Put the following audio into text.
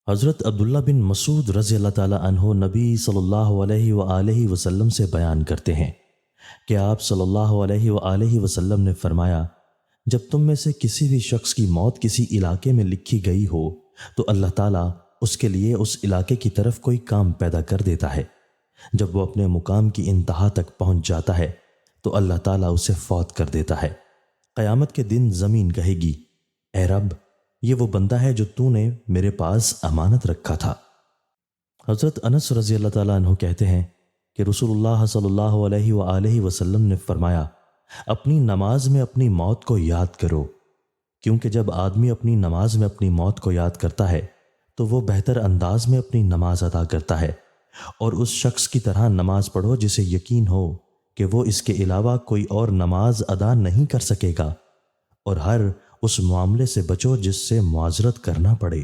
حضرت عبداللہ بن مسعود رضی اللہ تعالیٰ عنہ نبی صلی اللہ علیہ وآلہ وسلم سے بیان کرتے ہیں کہ آپ صلی اللہ علیہ وآلہ وسلم نے فرمایا، جب تم میں سے کسی بھی شخص کی موت کسی علاقے میں لکھی گئی ہو تو اللہ تعالیٰ اس کے لیے اس علاقے کی طرف کوئی کام پیدا کر دیتا ہے۔ جب وہ اپنے مقام کی انتہا تک پہنچ جاتا ہے تو اللہ تعالیٰ اسے فوت کر دیتا ہے۔ قیامت کے دن زمین کہے گی، اے رب، یہ وہ بندہ ہے جو تو نے میرے پاس امانت رکھا تھا۔ حضرت انس رضی اللہ تعالیٰ عنہ کہتے ہیں کہ رسول اللہ صلی اللہ علیہ وآلہ وسلم نے فرمایا، اپنی نماز میں اپنی موت کو یاد کرو، کیونکہ جب آدمی اپنی نماز میں اپنی موت کو یاد کرتا ہے تو وہ بہتر انداز میں اپنی نماز ادا کرتا ہے، اور اس شخص کی طرح نماز پڑھو جسے یقین ہو کہ وہ اس کے علاوہ کوئی اور نماز ادا نہیں کر سکے گا، اور ہر اس معاملے سے بچو جس سے معذرت کرنا پڑے۔